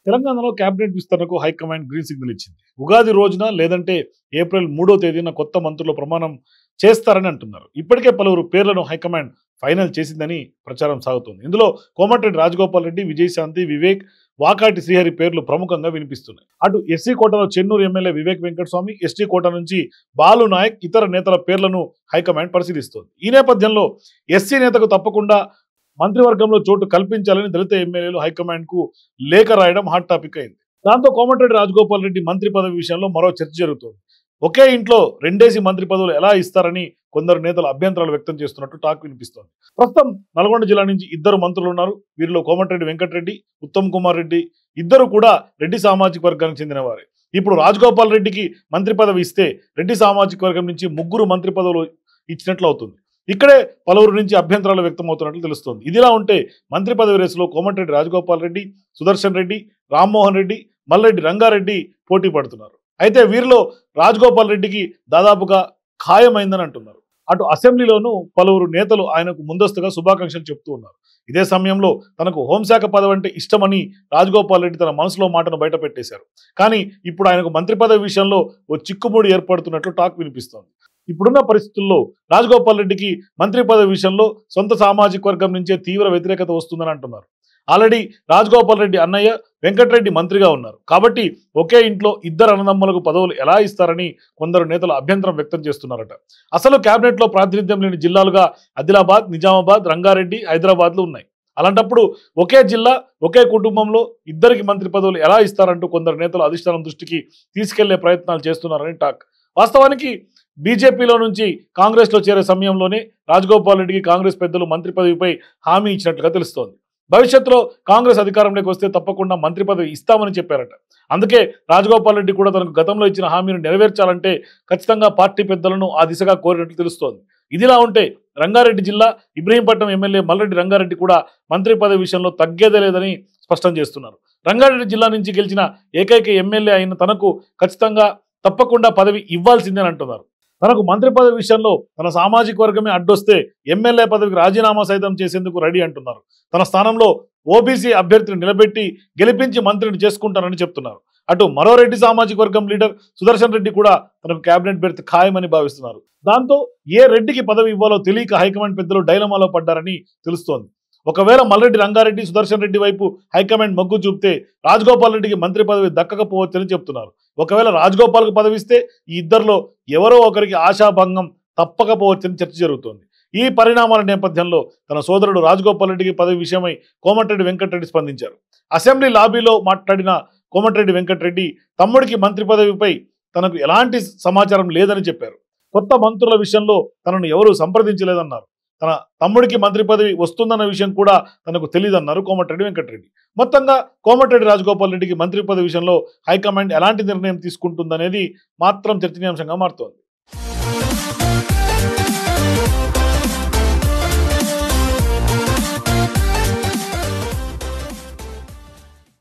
తెలంగాణలో కేబినెట్ విస్తరణకు high command green signal ఇచ్చింది. ఉగాది రోజున లేదంటే ఏప్రిల్ 3వ తేదీన కొత్త మంత్రుల ప్రమాణం చేస్తారని అంటున్నారు. ఇప్పటికే పలువురు పేర్లను హైకమాండ్ ఫైనల్ చేసిందని ప్రచారం సాగుతోంది. ఇందులో కోమటిరెడ్డి రాజగోపాల్ రెడ్డి, విజయశాంతి, వివేక్, వాకాటి శ్రీహరి పేర్లు ప్రముఖంగా వినిపిస్తున్నాయి. అటు ఎస్సీ కోటలో చెన్నూరు ఎమ్మెల్యే వివేక్ వెంకటస్వామి, ఎస్టీ కోట నుంచి బాలు నాయక్, ఇతర నేతల పేర్లను హైకమాండ్ పరిశీలిస్తోంది. ఈ నేపథ్యంలో ఎస్సీ నేతకు తప్పకుండా మంత్రివర్గంలో చోటు కల్పించాలని దళిత ఎమ్మెల్యేలు హైకమాండ్ కు లేఖ రాయడం హాట్ టాపిక్ అయింది. దాంతో కోమటిరెడ్డి రాజగోపాల్ రెడ్డి మంత్రి పదవి విషయంలో మరో చర్చ జరుగుతోంది. ఒకే ఇంట్లో రెండేసి మంత్రి పదవులు ఎలా ఇస్తారని కొందరు నేతలు అభ్యంతరాలు వ్యక్తం చేస్తున్నట్టు టాక్ వినిపిస్తోంది. ప్రస్తుతం నల్గొండ జిల్లా నుంచి ఇద్దరు మంత్రులు ఉన్నారు. వీరిలో కోమటిరెడ్డి వెంకటరెడ్డి, ఉత్తమ్ కుమార్ రెడ్డి ఇద్దరు కూడా రెడ్డి సామాజిక వర్గానికి చెందిన వారే. ఇప్పుడు రాజగోపాల్ రెడ్డికి మంత్రి పదవి ఇస్తే రెడ్డి సామాజిక వర్గం నుంచి ముగ్గురు మంత్రి పదవులు ఇచ్చినట్లు అవుతుంది. ఇక్కడే పలువురు నుంచి అభ్యంతరాలు వ్యక్తమవుతున్నట్లు తెలుస్తోంది. ఇదిలా ఉంటే మంత్రి పదవి రేసులో కోమటిరెడ్డి రాజగోపాల్ రెడ్డి, సుదర్శన్ రెడ్డి, రామ్మోహన్ రెడ్డి, మల్రెడ్డి రంగారెడ్డి పోటీ పడుతున్నారు. అయితే వీరిలో రాజగోపాల్ రెడ్డికి దాదాపుగా ఖాయమైందని అంటున్నారు. అటు అసెంబ్లీలోనూ పలువురు నేతలు ఆయనకు ముందస్తుగా శుభాకాంక్షలు చెప్తూ ఉన్నారు. ఇదే సమయంలో తనకు హోంశాఖ పదవి అంటే ఇష్టమని రాజగోపాల్ రెడ్డి తన మనసులో మాటను బయట పెట్టేశారు. కానీ ఇప్పుడు ఆయనకు మంత్రి పదవి విషయంలో ఓ చిక్కుముడి ఏర్పడుతున్నట్లు టాక్ వినిపిస్తోంది. ఇప్పుడున్న పరిస్థితుల్లో రాజగోపాల్ రెడ్డికి మంత్రి పదవి విషయంలో సొంత సామాజిక వర్గం నుంచే తీవ్ర వ్యతిరేకత వస్తుందని అంటున్నారు. ఆల్రెడీ రాజగోపాల్ రెడ్డి అన్నయ్య వెంకటరెడ్డి మంత్రిగా ఉన్నారు. కాబట్టి ఒకే ఇంట్లో ఇద్దరు అన్నదమ్ములకు పదవులు ఎలా ఇస్తారని కొందరు నేతలు అభ్యంతరం వ్యక్తం చేస్తున్నారట. అసలు కేబినెట్లో ప్రాతినిధ్యం లేని జిల్లాలుగా ఆదిలాబాద్, నిజామాబాద్, రంగారెడ్డి, హైదరాబాద్లు ఉన్నాయి. అలాంటప్పుడు ఒకే జిల్లా, ఒకే కుటుంబంలో ఇద్దరికి మంత్రి పదవులు ఎలా ఇస్తారంటూ కొందరు నేతలు అధిష్టానం దృష్టికి తీసుకెళ్లే ప్రయత్నాలు చేస్తున్నారని టాక్. వాస్తవానికి బీజేపీలో నుంచి కాంగ్రెస్లో చేరే సమయంలోనే రాజగోపాల్ రెడ్డికి కాంగ్రెస్ పెద్దలు మంత్రి పదవిపై హామీ ఇచ్చినట్లుగా తెలుస్తోంది. భవిష్యత్తులో కాంగ్రెస్ అధికారంలోకి వస్తే తప్పకుండా మంత్రి పదవి ఇస్తామని చెప్పారట. అందుకే రాజగోపాల్ రెడ్డి కూడా తనకు గతంలో ఇచ్చిన హామీని నెరవేర్చాలంటే ఖచ్చితంగా పార్టీ పెద్దలను ఆ దిశగా కోరినట్లు తెలుస్తోంది. ఇదిలా ఉంటే రంగారెడ్డి జిల్లా ఇబ్రహీంపట్నం ఎమ్మెల్యే మల్రెడ్డి రంగారెడ్డి కూడా మంత్రి పదవి విషయంలో తగ్గేదే లేదని స్పష్టం చేస్తున్నారు. రంగారెడ్డి జిల్లా నుంచి గెలిచిన ఏకైక ఎమ్మెల్యే అయిన తనకు ఖచ్చితంగా తప్పకుండా పదవి ఇవ్వాల్సిందని అంటున్నారు. తనకు మంత్రి పదవి విషయంలో తన సామాజిక వర్గమే అడ్డొస్తే ఎమ్మెల్యే పదవికి రాజీనామా సైతం చేసేందుకు రెడీ అంటున్నారు. తన స్థానంలో ఓబీసీ అభ్యర్థిని నిలబెట్టి గెలిపించి మంత్రిని చేసుకుంటారని చెప్తున్నారు. అటు మరో రెడ్డి సామాజిక వర్గం లీడర్ సుదర్శన్ రెడ్డి కూడా తనకు కేబినెట్ బెర్త్ ఖాయమని భావిస్తున్నారు. దాంతో ఏ రెడ్డికి పదవి ఇవ్వాలో తెలియక హైకమాండ్ పెద్దలు డైలమాలో పడ్డారని తెలుస్తోంది. ఒకవేళ మల్రెడ్డి రంగారెడ్డి, సుదర్శన్ రెడ్డి వైపు హైకమాండ్ మొగ్గు చూపితే రాజగోపాల్ రెడ్డికి మంత్రి పదవి దక్కకపోవచ్చని చెప్తున్నారు. ఒకవేళ రాజగోపాల్కు పదవి ఇస్తే ఈ ఇద్దరిలో ఎవరో ఒకరికి ఆశాభంగం తప్పకపోవచ్చని చర్చ జరుగుతోంది. ఈ పరిణామాల నేపథ్యంలో తన సోదరుడు రాజగోపాల్ రెడ్డికి పదవి విషయమై కోమటిరెడ్డి వెంకటరెడ్డి స్పందించారు. అసెంబ్లీ లాబీలో మాట్లాడిన కోమటిరెడ్డి వెంకటరెడ్డి తమ్ముడికి మంత్రి పదవిపై తనకు ఎలాంటి సమాచారం లేదని చెప్పారు. కొత్త మంత్రుల విషయంలో తనను ఎవరూ సంప్రదించలేదన్నారు. తన తమ్ముడికి మంత్రి పదవి వస్తుందన్న విషయం కూడా తనకు తెలియదన్నారు కోమటిరెడ్డి వెంకటరెడ్డి. మొత్తంగా కోమటిరెడ్డి రాజగోపాల్ రెడ్డికి మంత్రి పదవి విషయంలో హైకమాండ్ ఎలాంటి నిర్ణయం తీసుకుంటుందనేది మాత్రం చర్చనీయాంశంగా మారుతోంది.